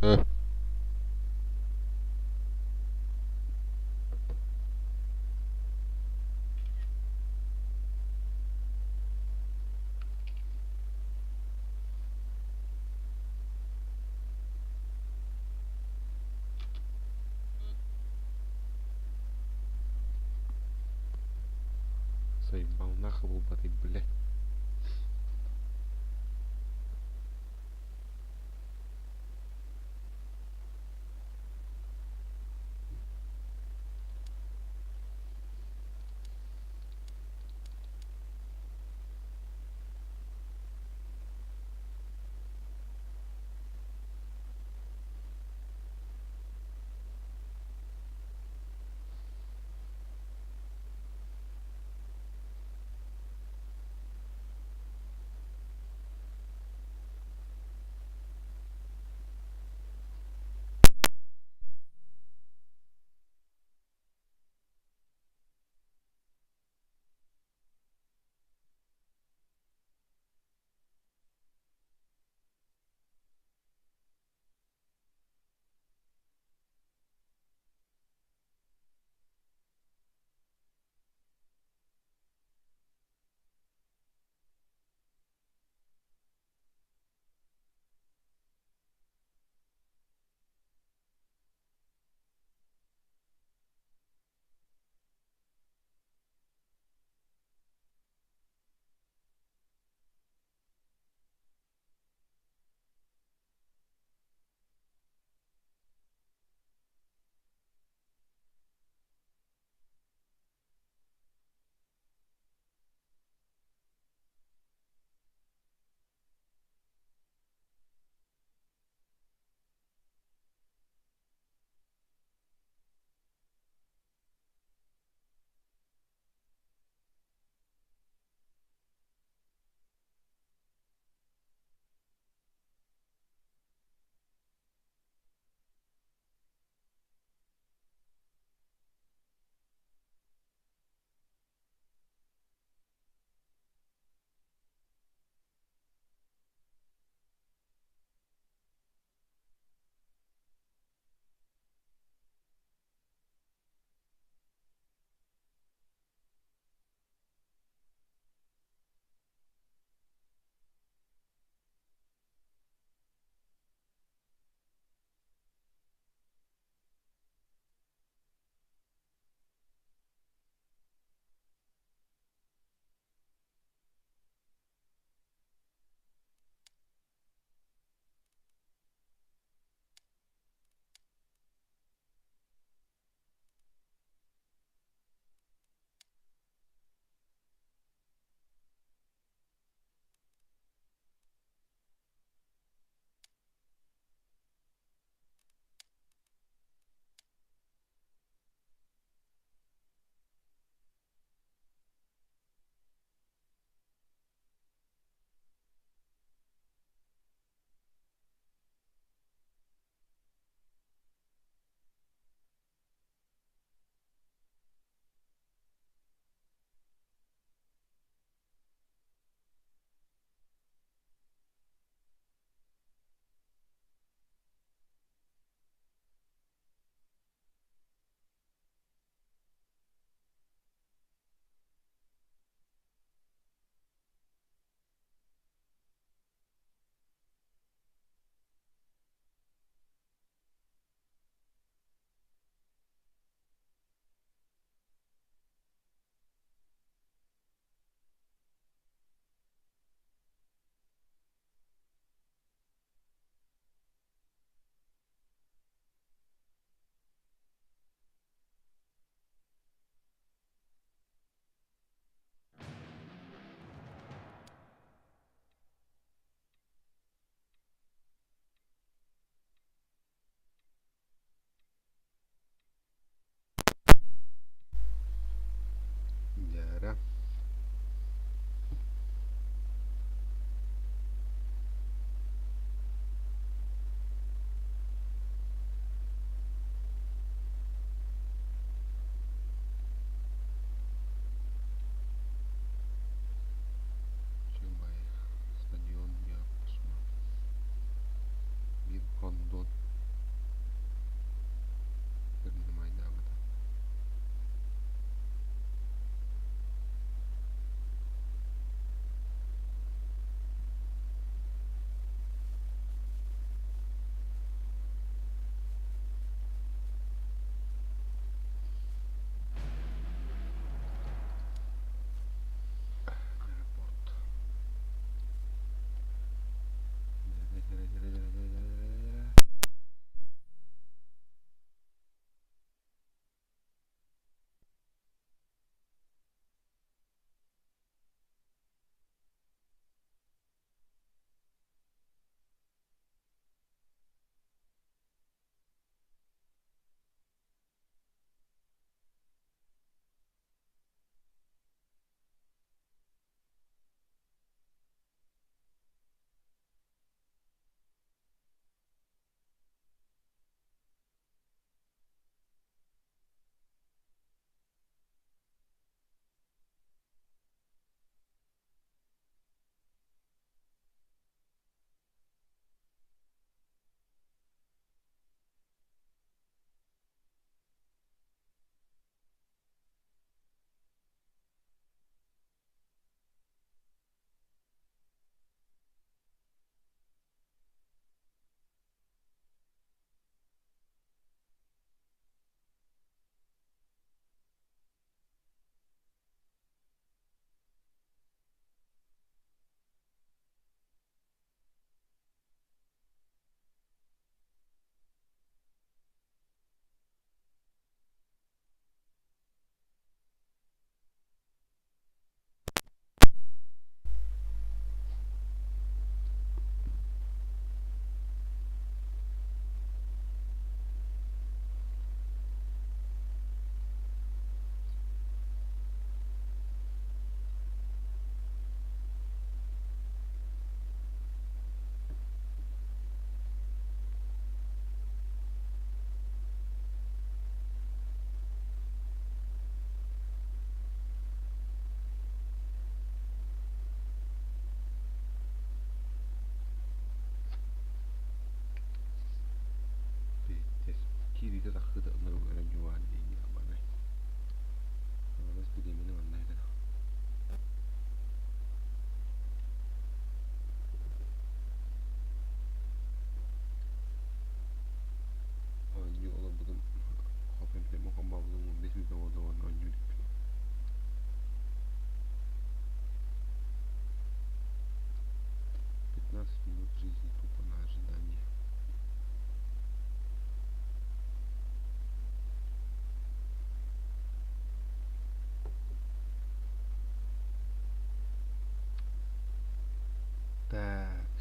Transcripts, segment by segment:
А, заебал нахуй лупатый, блядь.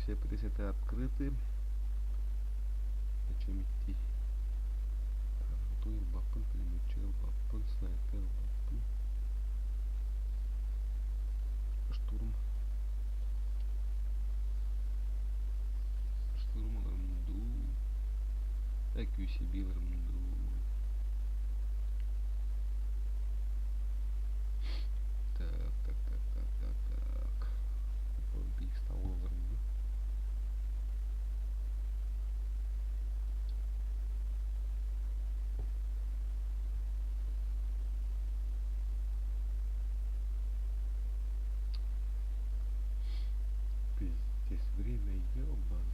все пресеты открыты. Зачем идти? Туир бапын, пулеметчик бапын, снайпер бапын. Штурм. Штурмаларымду. QCB-ларымду. Так. Биг столоварымду. Пиздец, время ёбан.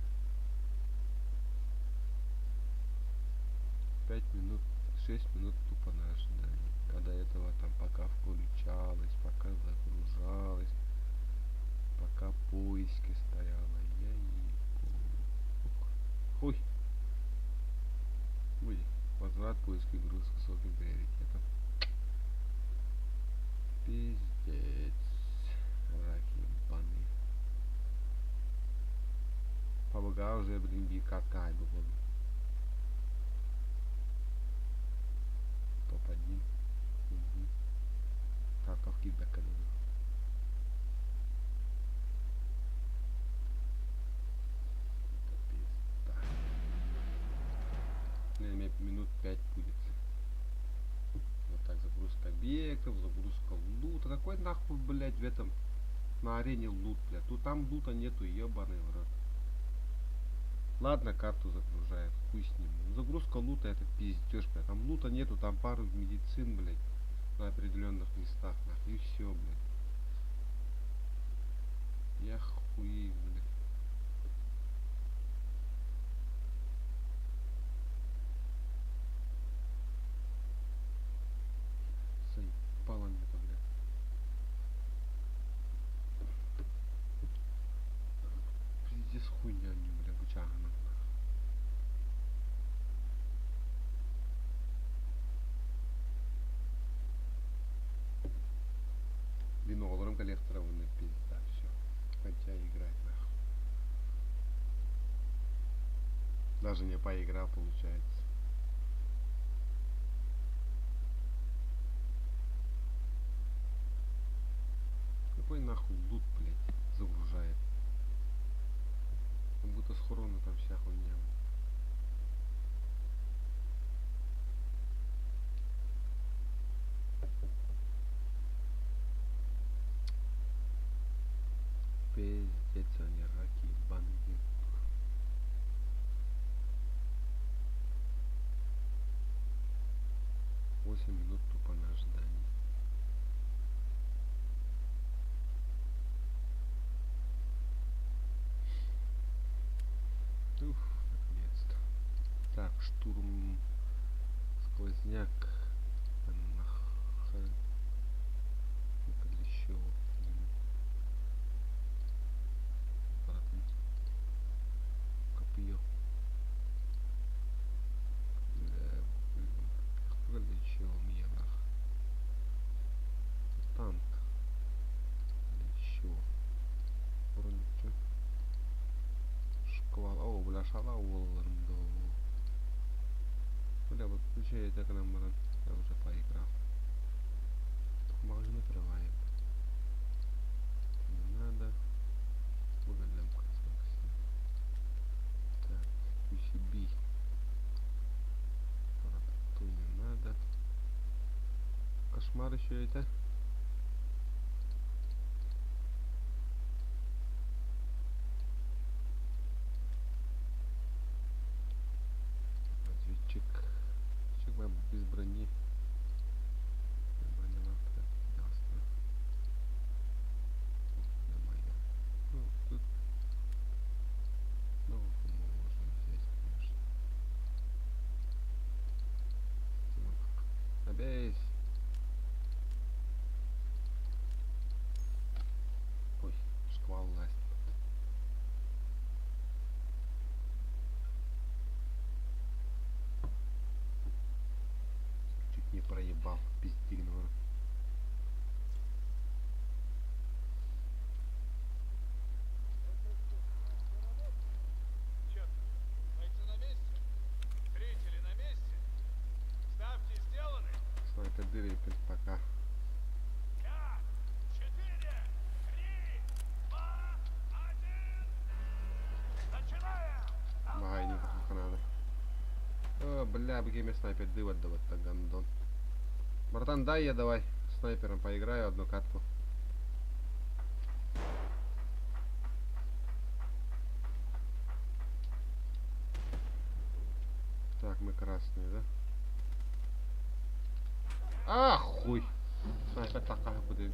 5 минут, 6 минут тупо на ожидание. А до этого там пока включалось, пока загружалось, пока поиски стояло. Я ебу. Ой. Ой. Возврат, поиски, груз с высоким приоритетом. Пиздец. Раки ебаные. Побога уже, блин, бикака был. Топ-1. Угу. Харков кидбэк. Минут 5 будет. Вот так загрузка объектов, загрузка лута. Какой нахуй, блядь, в этом на арене лут, блядь. Тут там лута нету, ебаный в рот. Ладно, карту загружает, хуй с ним. Загрузка лута это пиздеж, блядь. Там лута нету, там пару медицин, блядь, на определенных местах, нахуй. И все, блядь. Я хуй, блядь. Заебало мне это, блядь. Пиздец хуйня мне, блядь, вычагана. Винолором коллекторованный пизда, все. Хотя играть нахуй. Даже не поиграл, получается. Какой нахуй лут, блядь, загружает? Как будто схорона там вся хуйня. Пиздец, они раки ебаные. Восемь минут тупо на ожидании. Уф, наконец-то. Так, штурм. Сквозняк. Нахрен. Ну-ка, для чего? Копье. Для чего мне нах? Танк. Для чего? Вроде что? Шквал. О, бля, шала уолларм до. Бля, вот включай это к нам, я уже поиграл. Магазин открываем. Не надо. Выгодаем конструкции. Так, QCB. То не надо. Кошмар еще это. Разведчик. Человек без брони. Броня лампа. Ясно. Ну, тут нового можно взять, конечно. Обейсь. Ой, шквал ласть. Чуть не проебал, пиздильного. бля, где мне снайпер дывать давать так гандон. Братан, дай я давай снайпером поиграю одну катку. Так, мы красные, да? А, хуй! Снайпер такая будет.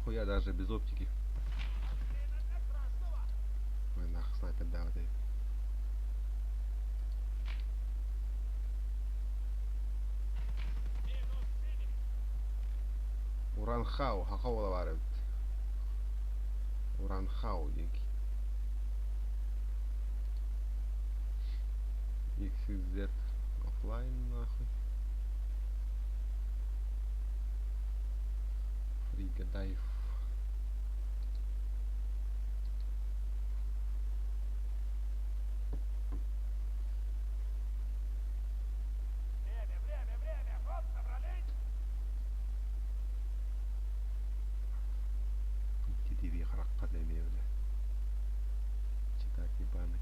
Хуя даже без оптики. Ой, нах, снайпер, да, вот и. Уранхау, хахау лаварит. Уранхау, деньги. XZ офлайн, нахуй. Фрига дайв. Деревья харакка демия, бля. Читать ебаный.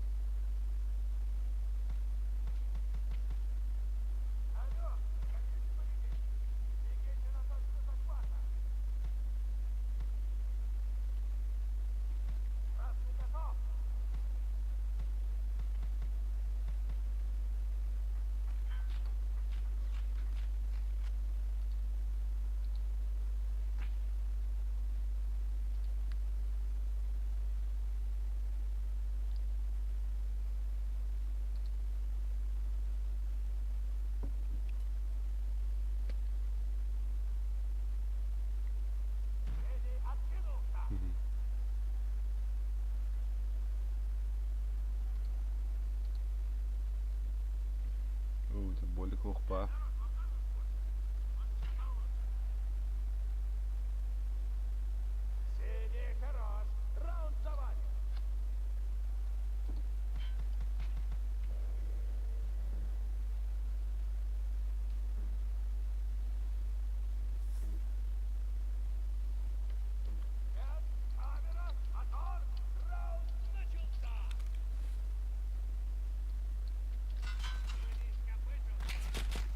Oh, der behoorlijk hoogbaar.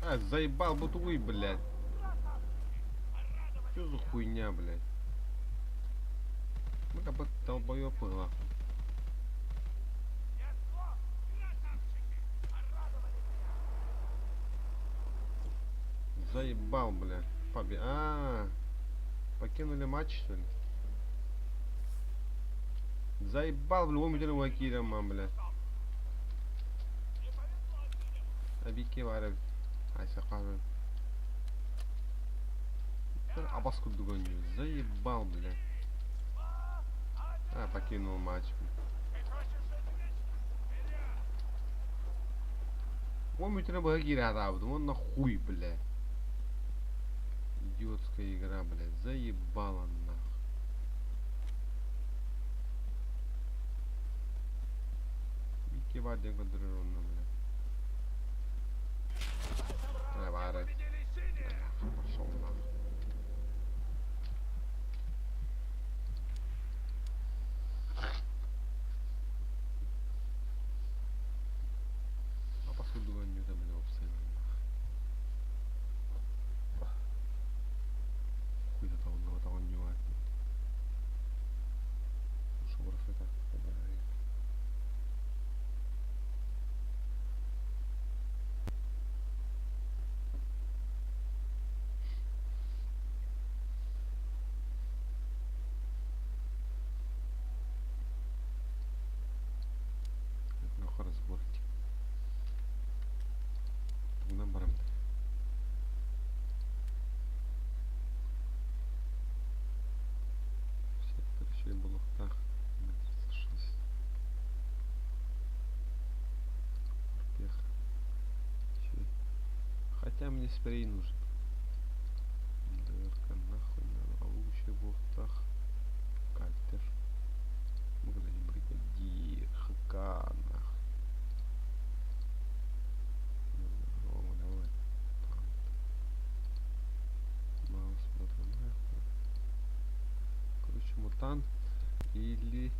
А, заебал бутуй, блядь. Что за хуйня, блядь? Мы как бы долбоёбы, нахуй. Заебал, блядь. Покинули матч, что ли? Заебал, в любом деле вакилем, блядь. Абике варят. Айса кажет. Абаску дугоню. Заебал, блядь. А, покинул матч, блядь. Он ведь треба гиря, он нахуй, блядь. Идиотская игра, блядь. Заебала нахуй. Вики вадя квадрированно, блядь. Варят. Пошел нахуй. Абаску дугоню, это, блядь, обсценно. Хуй за того не варит. Что просто так побрали. Нахуй разборки. Тугнан барамды. Сектор еще и блоктах. 36. Успех. Хотя мне спрей нужен. ДРК нахуй надо. Лучше в блоктах. Кальтер. Выглядит бригадир. ХК нахуй. Давай. Маус, смотрим нахуй. или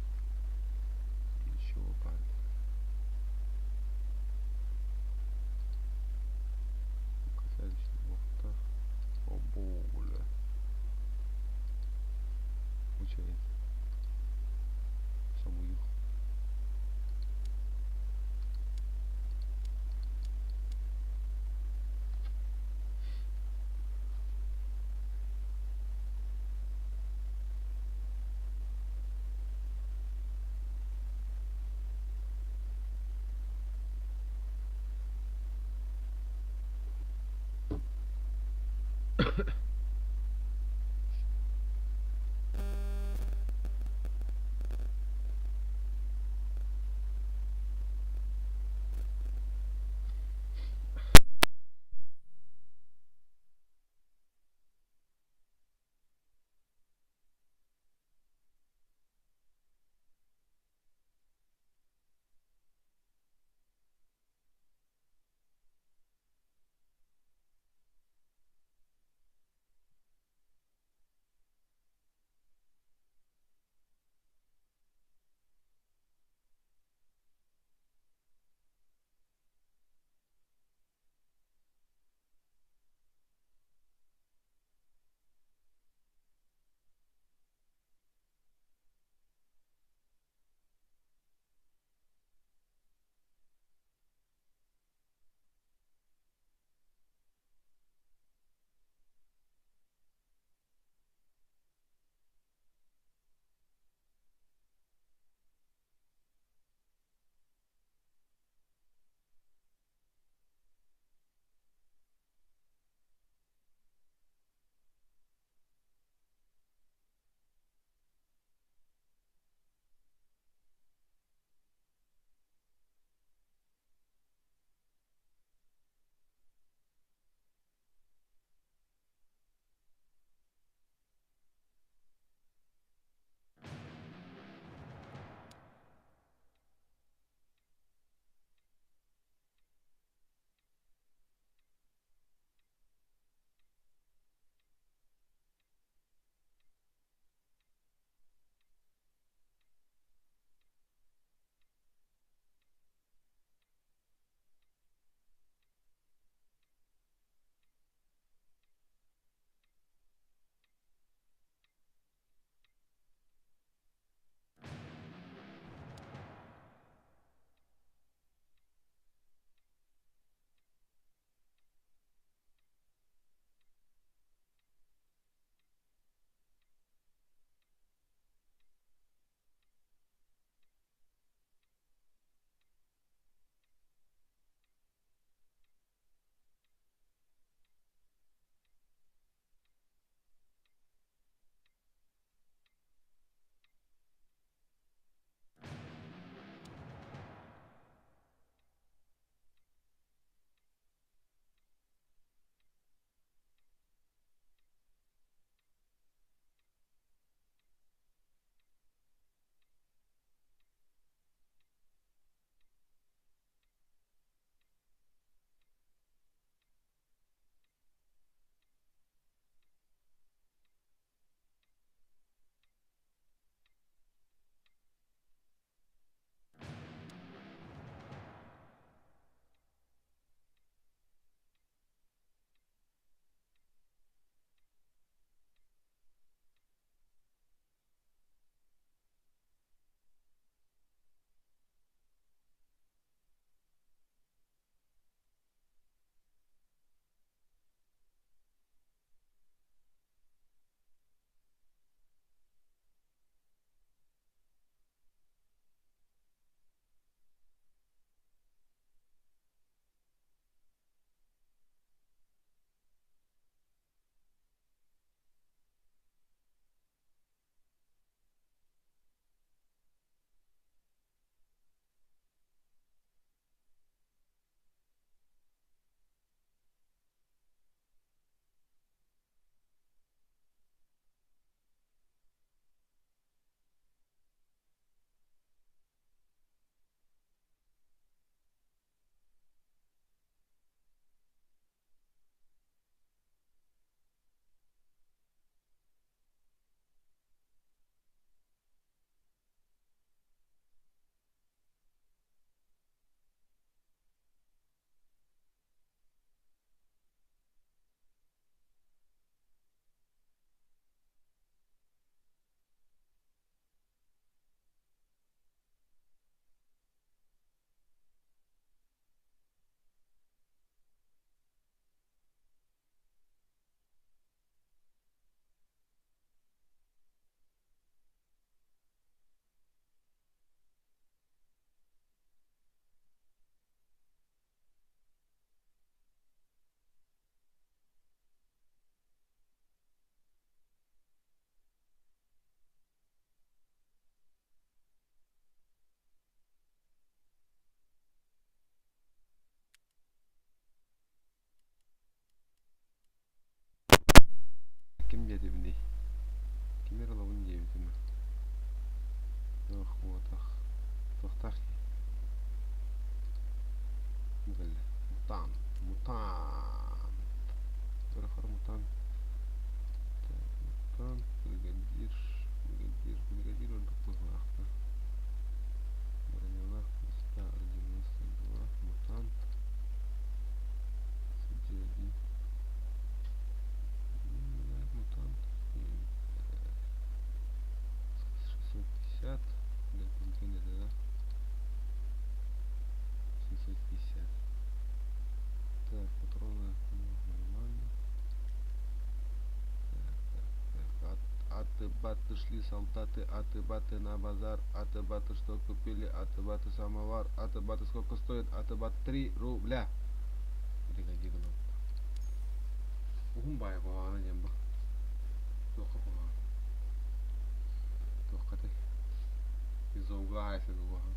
еще парень. Следующий вахта. О бля. Получается. Самую. ебни. Кемер лавын дебитиме. Ох, вот ах. Тохтах. Мугаль. Мутант. Мутант. Тарахар мутант. Мутант. Бригадир. Бригадир он такой нахуй. Броненах. Места. 92. Мутант. 1. Мутант. 650. Блять, не да? 750. Так, патроны нормально. Так. Аты-баты шли солдаты, аты-баты на базар, аты-баты что купили, аты-баты самовар, аты-баты сколько стоит, аты-баты 3 рубля. Бригадир ну. Ухумбай погано немба. Плохо погано. Плохо ты. Из-за угла если погано.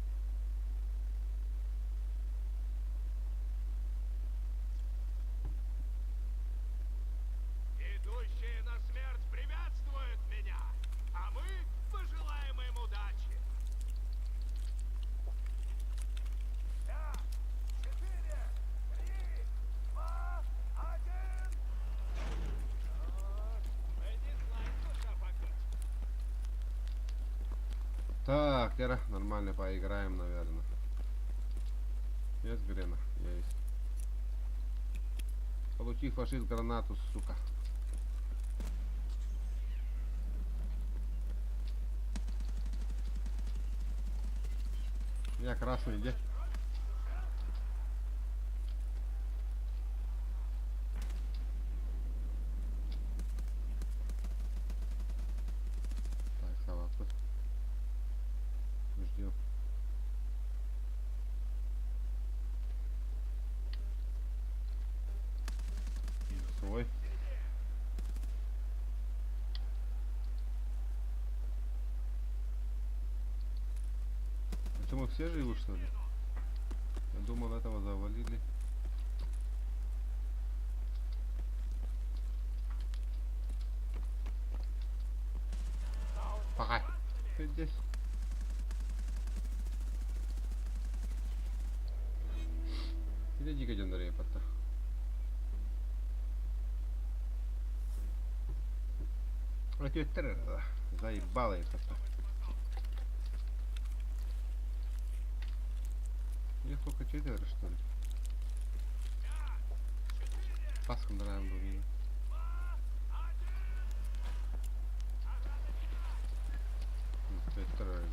Идущие на смерть приветствуют меня, а мы пожелаем им удачи. 5, 4, 3, 2, 1. Так, теперь нормально поиграем, наверное. Есть грена? Есть. Получи фашист гранату, сука. Я красный, где? Так, салаты. Ждем. Свой. Почему все живы, что ли? Я думал, этого завалили. Пока. Ты здесь? Иди к Андрей, пота. А тебе трррр. Заебало я пота. Их только 4, что ли? Паском нравим был. Это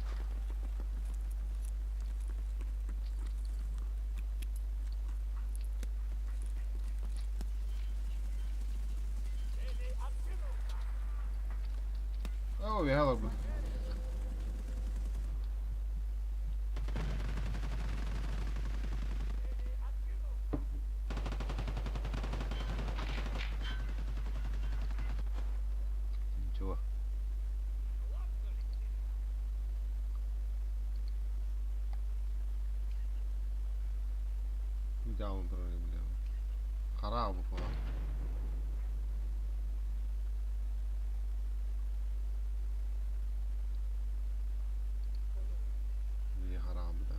О, вяло бы. Ничего. Взял он тролли, бля. Харал бы была. Не харал бы, да.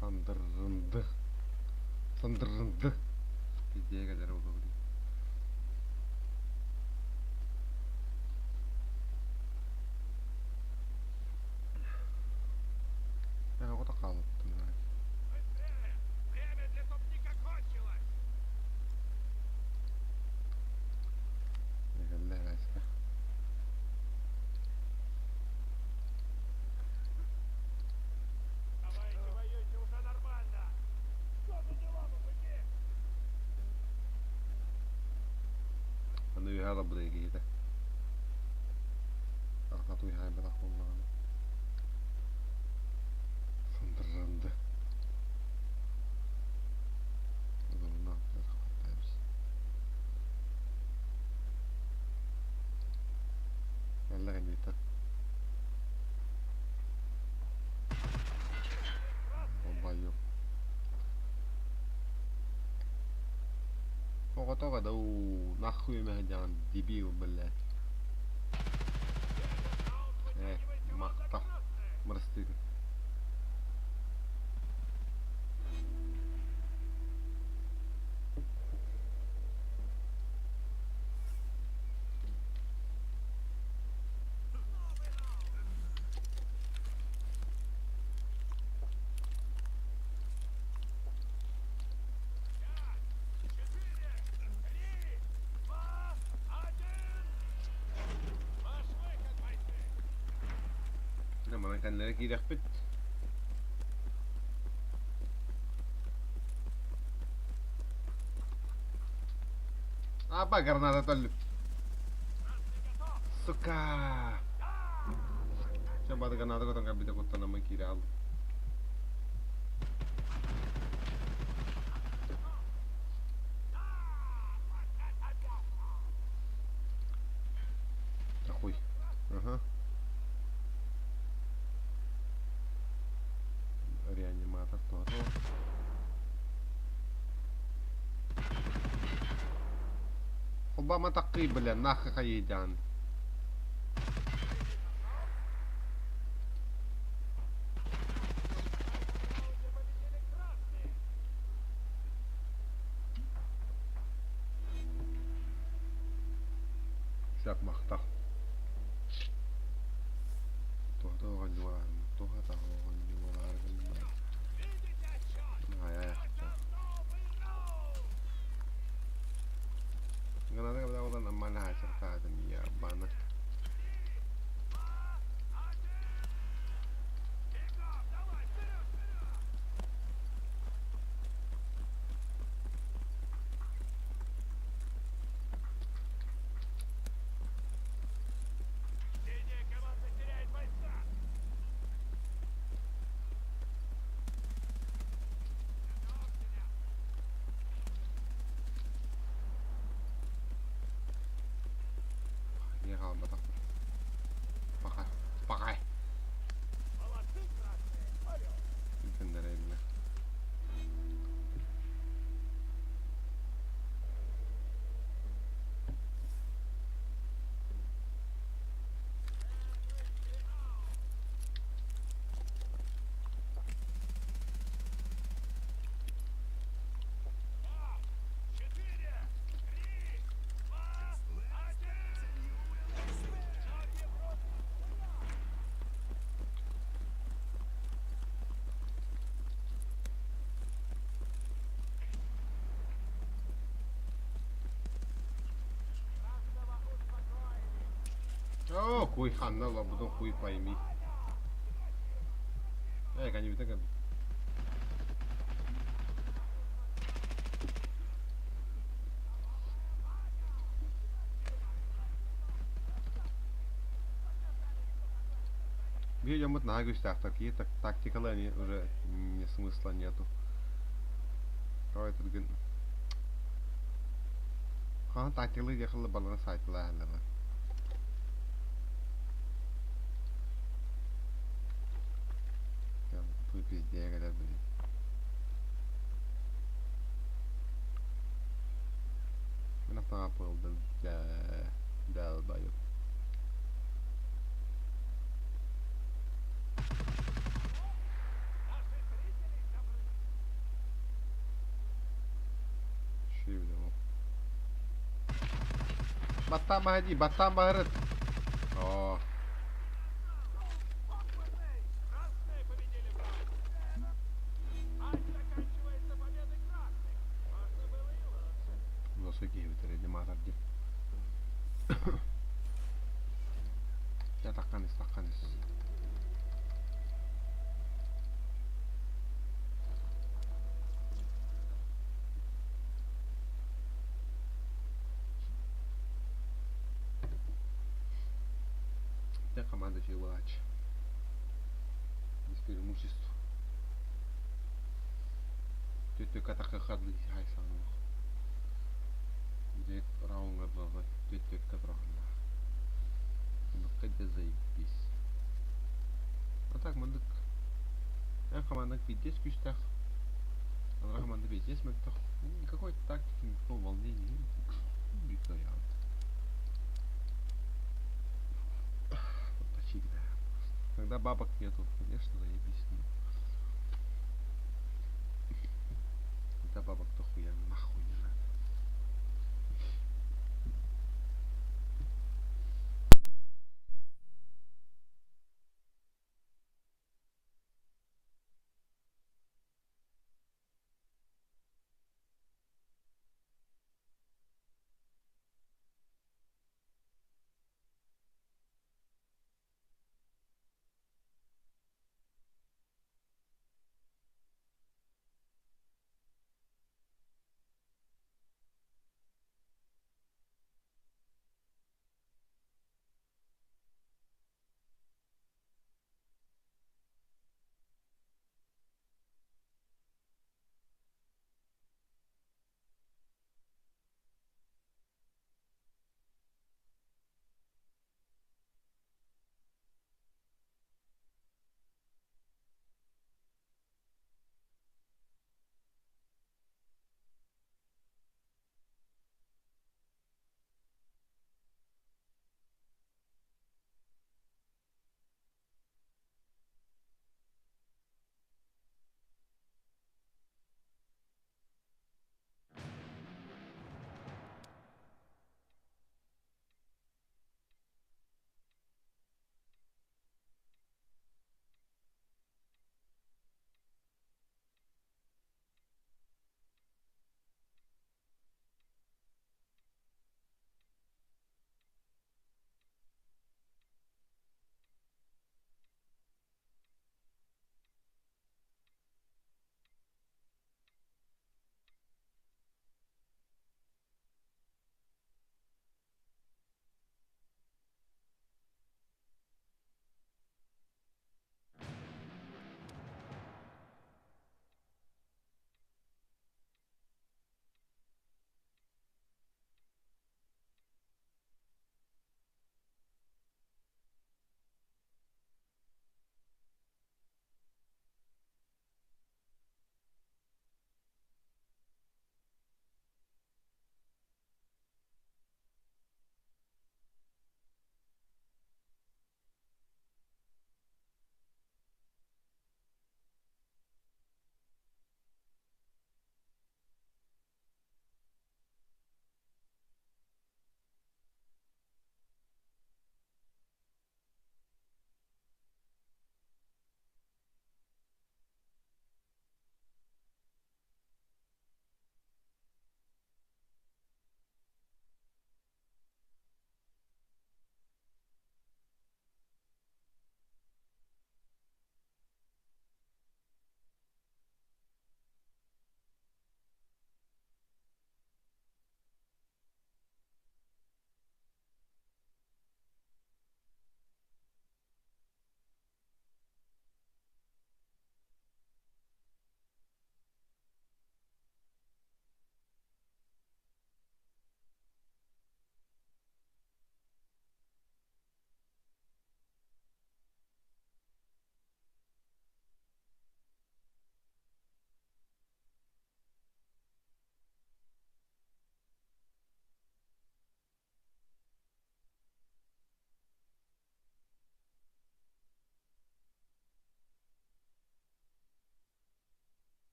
Сандернд. Сандернд. Пиздец, когда его говорит. Я вот такая вот, ты знаешь. Быстрее! Время для топника кончилось! Галя, Васька. Давайте воюйте уже нормально! Что за дела, мужики? А nu hela blir det. Jag tog här med honom. Сандернд. Говна, блядь, хватаемся. Jälle niitä. Долбоёб. того, да нахуй механян, дебил, блядь. Махта, мрастык. Mana kendileri giydek bit. Apa granada толлю? Сука! Coba granada ko tong kabita ko to naman kiral. Ахуй. Ага. Реаниматор тоже. Обама такий, бля, нахуй хаїдян. Всяк махта. Toho hanjuan, toho taho hanjuan. Ай. Granada ka wala na mana sa kada niya bana. Ехал батак. Pakay. Ganda rin na. О, хуй ханна, лабудон хуй пойми. Kan you think of Видео вот на гостях такие, так тактикалы они уже не смысла нету. Давай тут ген. Ха, тактикалы ехали баланс сайтла хәлләре. Хуй пиздец, когда, блин. Мен автоға пылды, дәл байып. Шивлю. Батам Махади, Батам Махарат. О. Высокие вот реаниматор где. Я таканис. Я команда Филач. Без преимуществ. Ты катака хадли хайсан. Дед раунга два, дед катрахна. Ну кайда заебись. А так мандык. Я команда видес күстах. Рахман, ведь есть никакой тактики, никакого волнения. Бифаят. Вот всегда. Когда бабок нету, конечно, заебись. Ну. Когда бабок, то хуя нахуй не надо.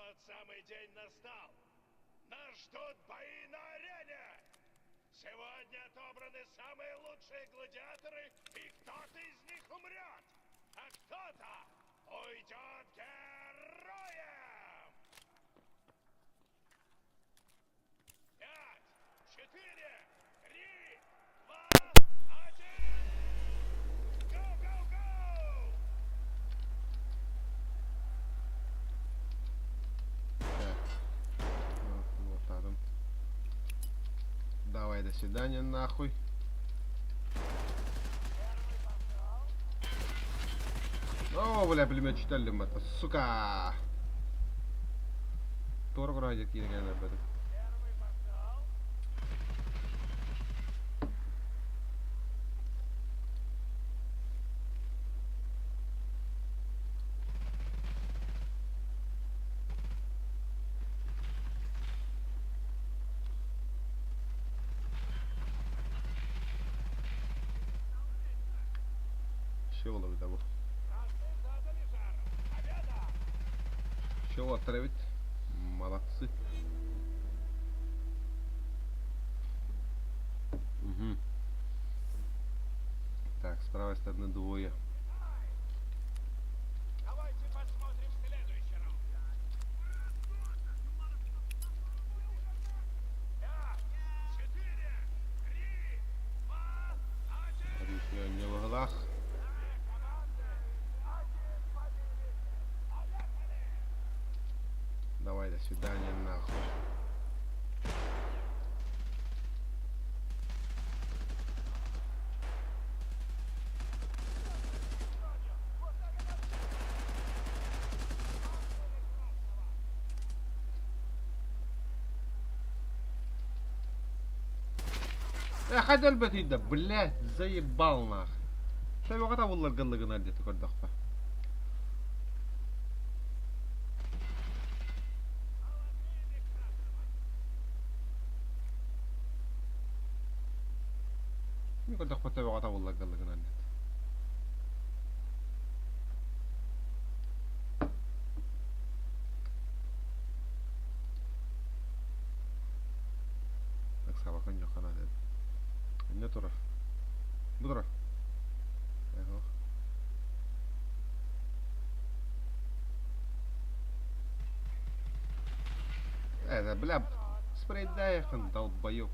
Тот самый день настал. Нас ждут бои на арене. Сегодня отобраны самые лучшие гладиаторы, и кто-то из них умрет, а кто-то уйдет героем. 5, 4, 3, 2, 1. Go, go, go! Вот так вот. Давай, до свидания, нахуй. О, бля, пулемет читали, это, сука. Торг ради кинули об этом. Щело того. Щело отравить. Молодцы. Угу. Так, с правой стороны двое. Давайте посмотрим следующий раунд. 5, 4, 3, 2, 1. Решение в углах. Давай, до свидания, нахуй. Хотел бы ты, да, блядь, заебал нахуй. Что его кота вуллар гыллыгын одеты көрдөх па. Не көрдөх па его кота вуллар гыллыгын одеты. Так сабакан жоқ қана деді. Не тұрып? Бұдыр. Ego. Это, бля, спрей дай их, долбоёб.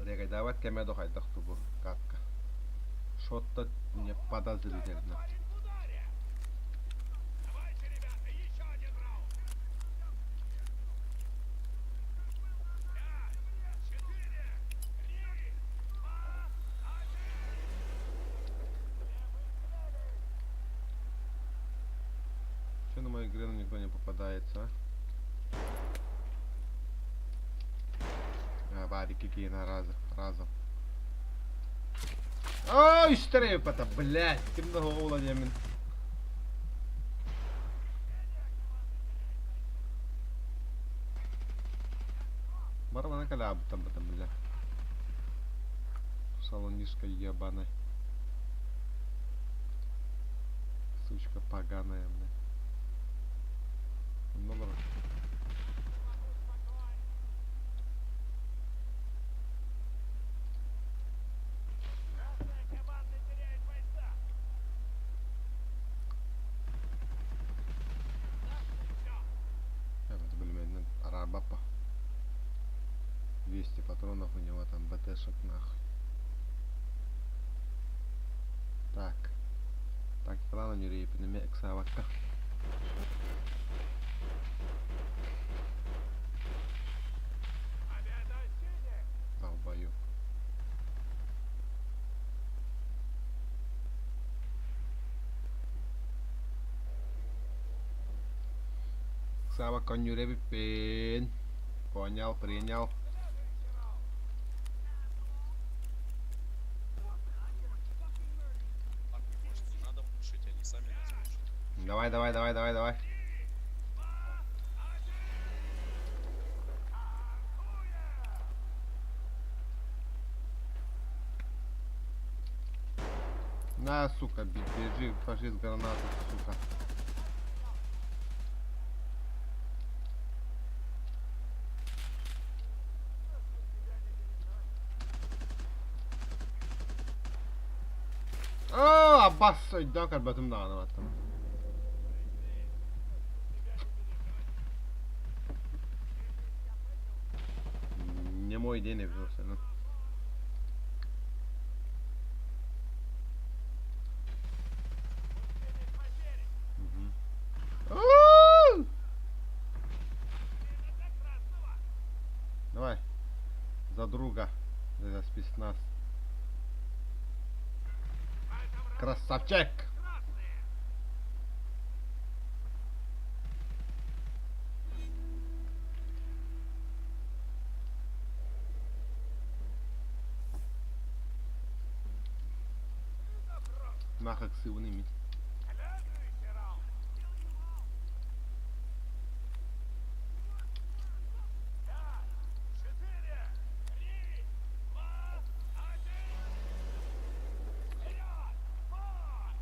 Регай, давай кеме дохай дахтубу, катка. Что-то мне подозрительно. Парень в ударе. Давайте, ребята, еще один раунд. 5, 4, 3, 2, 1. Че на мою грену никто не попадается, а? Варики какие на разом. Ой, штрепа-то, блядь, ты много улания, мин. Барвана каляб там, бля. Салонишка ебаная. Сучка поганая, бля. Номер. Красная команда теряет бойца. Это, блин, арабапа. 200 патронов у него там, БТшек нахуй. Так. Так, плана не рейпинами эксавака. Победа синих. Долбоёб. Сава конюреви пень. Понял, принял. Армию, может, не надо пушить, они сами нас пушат. Давай, давай, давай, давай, давай. На, сука, бежи, фашист, гранату, сука. Abbas söydü kalbatım da anlamadım. Не мой день, я просто, ну. Давай. За друга. За спецназ. Красавчик! Нахак сивними. Следующий раунд. 5, 4, 3, 2, 1. Вперед! Бой!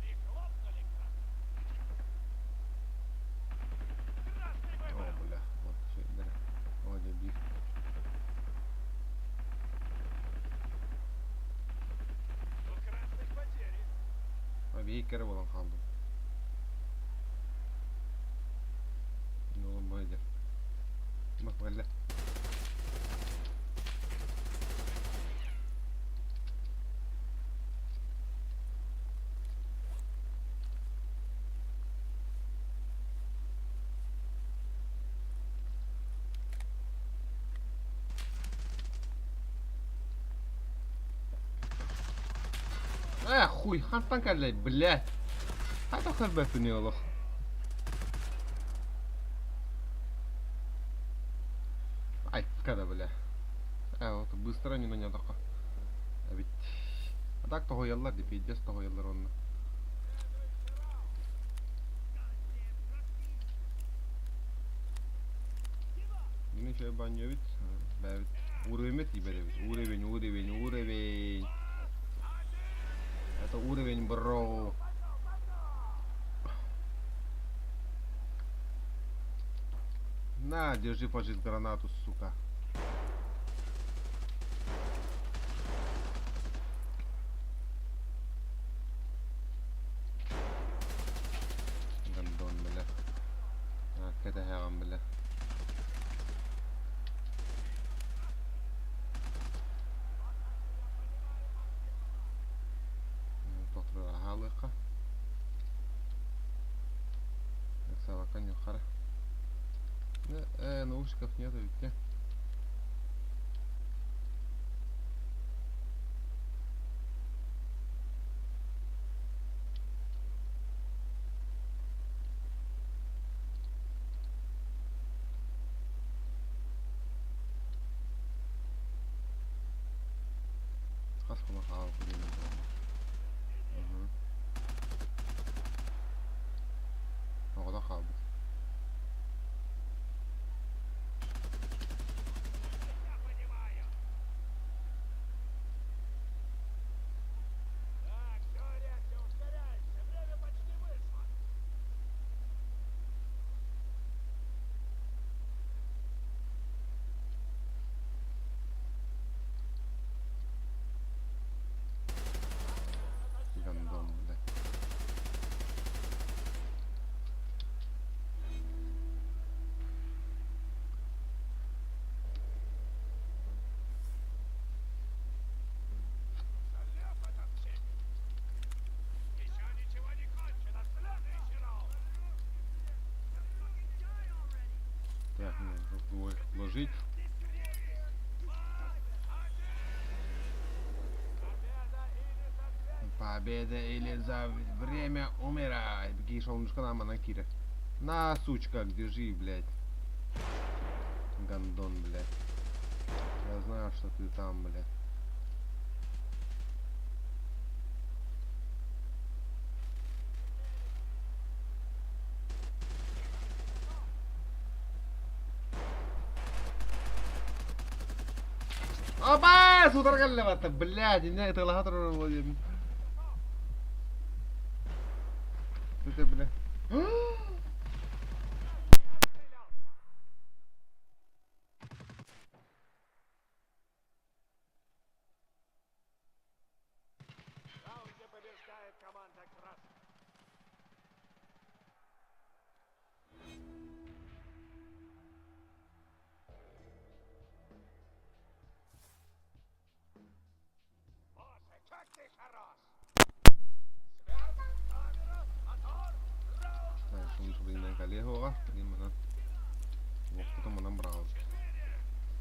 Прихлопнули красный О, выбор. бля. Вот, все, да. Вот, я бив. У красных потери. Вейкер olan kaldım. Ne oğlum böyle. Bak böyle. Хуй, хантан кәлей, блядь. Хата хәрбәту не олох. Ай, когда, бля. Вот быстро не на нее такое. А ведь... А так того яллар, деп пиздец того яллар онна. Yine şöyle banyo bit. Evet. Уровень еберебиз. Уровень. Это уровень, бро. На, держи, фашист, гранату, сука. Гандон, бля. كده هيغم بلا. تطلع حالقة. سواكن يخرى. لا наушников нету ведь. خاصة خاصة كلنا. هو خالص. Я понимаю. Так, все, реакция, ускоряйся. Время почти вышло. Гандон, бля. Залез этот тип. Еще ничего не кончено. Следующий раунд. Так, нужно двоих вложить. Победа или забвение? Победа или за время умирай. Беги, солнышко нам, Анакира. На, сучка, держи, блядь. Гандон, блядь. Я знаю, что ты там, блядь. Опа! Сударгаллевата, блядь, меня это лагатор вводим. Это, блядь. В раунде побеждает команда красных. Боже, как ты хорош! Сверх, камера, мотор, раунд Знаешь, он туда не коллегу, и мы на... Вот потом он набрал. 4,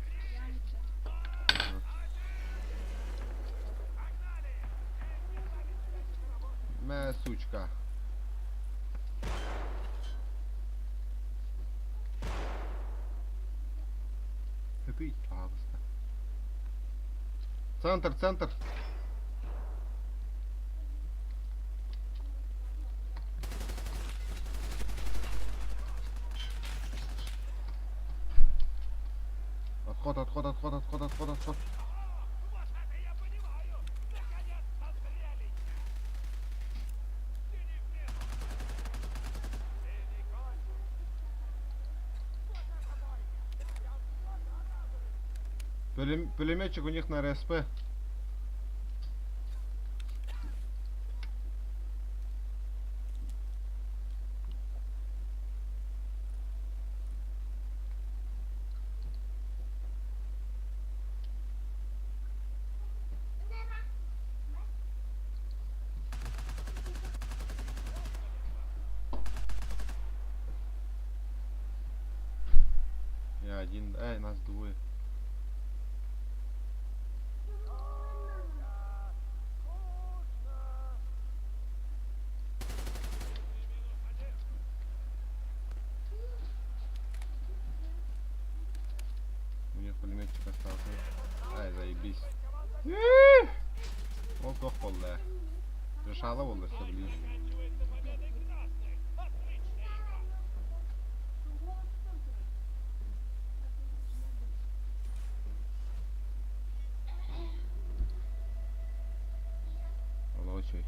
3, 2, 1. Погнали! Эй, не заставить тебя не заработать. Мя, сучка. Ты, пожалуйста. Центр, центр. Отход, отход, отход, отход, отход, отход. Вот это я понимаю! Наконец созрелись! Тяни в плечо! Синий кончик! Вот это бойня! Прям глаза радует! Пулеметчик у них на РСП. Я один, нас двое. У них пулеметчик остался. Ай, заебись. Ол тоқ болды. Решала болды, все, блин. Заканчивается победой красных! Отличная игра! Ночью.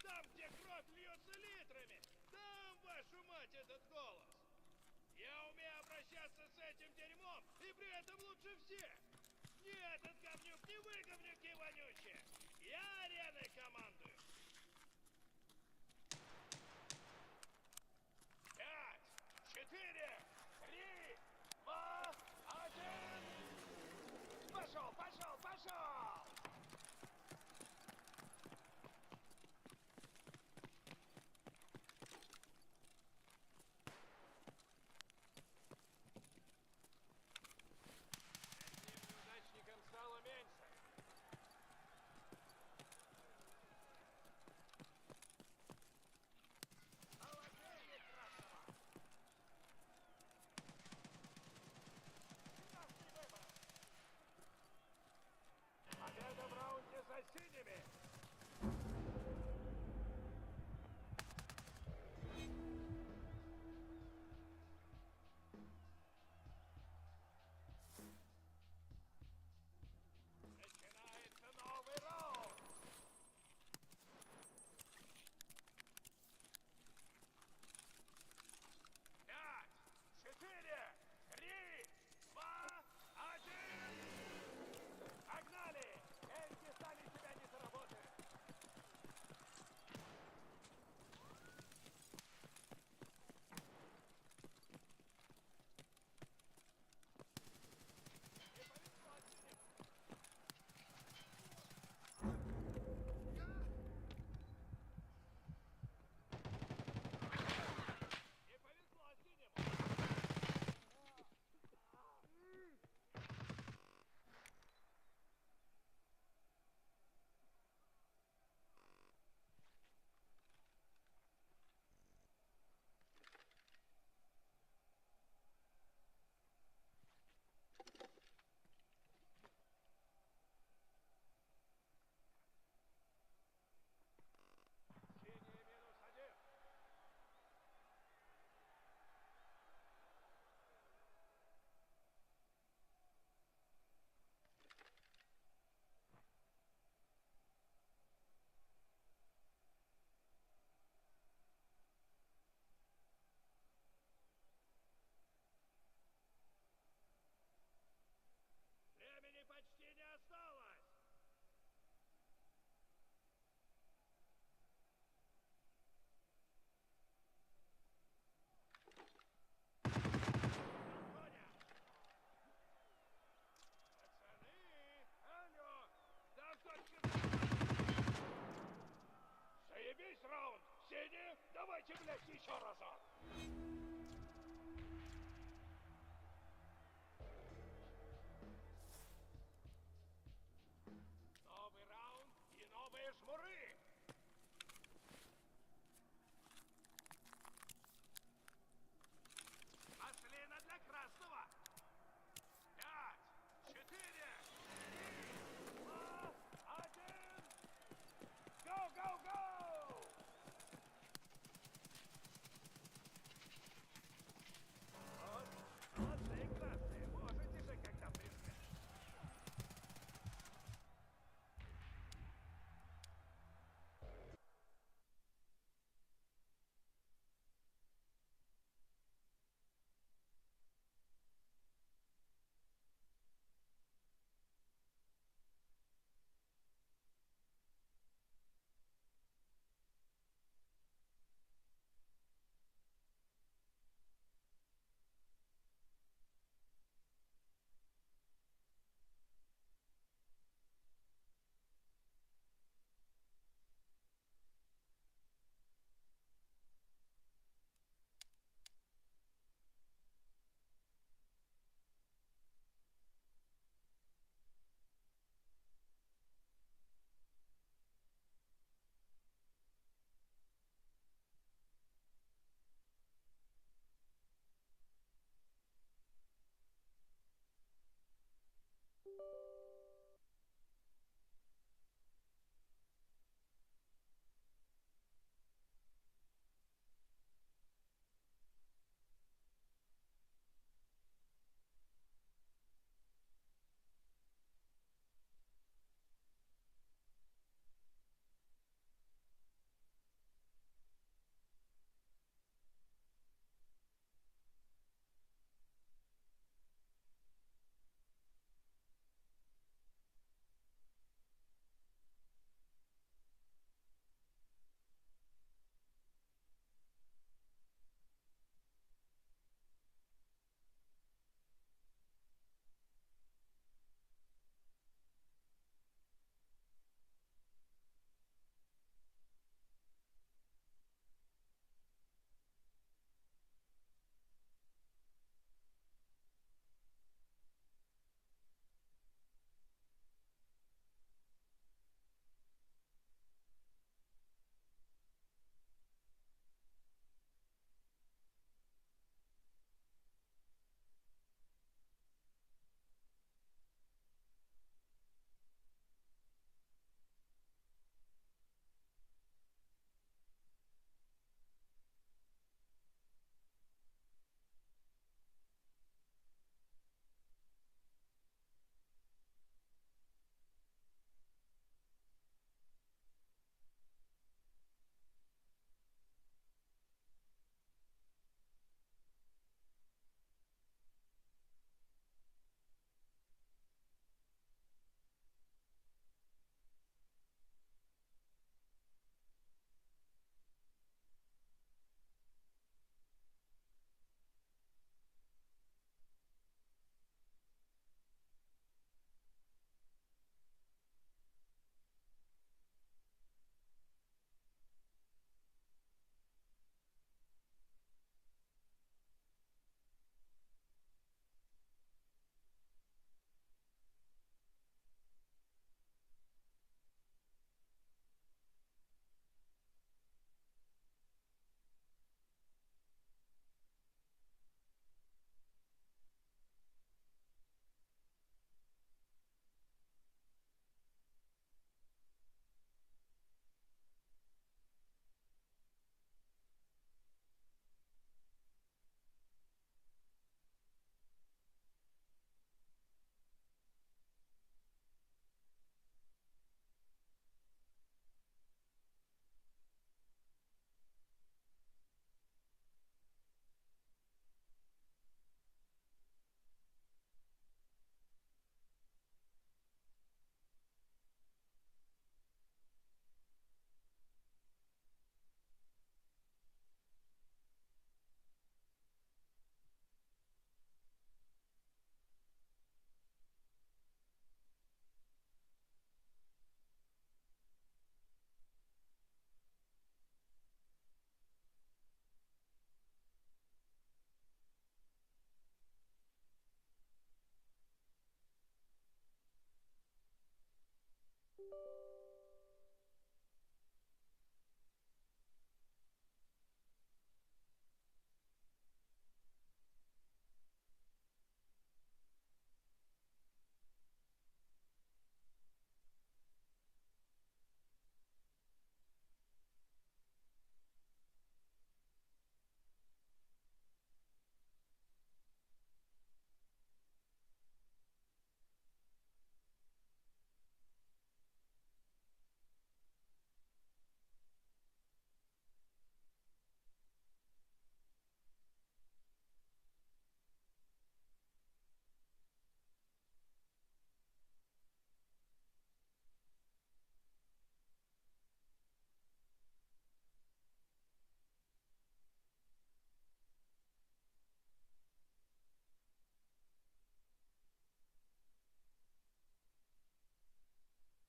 Там, где кровь льется литрами. Там, вашу мать, этот голос. Я умею обращаться с этим дерьмом, и при этом лучше всех. Не этот говнюк, не вы, говнюки вонючие. Я ареной командую. 5, 4, 3, 2, 1. Пошел, пошел, пошел! Одним неудачником стало меньше. Холодильник красного! Красный выбор! Победа в раунде за синими! Начинается новый раунд! 5, 4, 3, 2, 1. Погнали! Эти сами себя не заработают! Не повезло синим! Не повезло синим! Синие -1. Времени почти не осталось! Антоня! Пацаны! Алло! Да только... Заебись раунд! Синий, давайте, блядь, еще раз!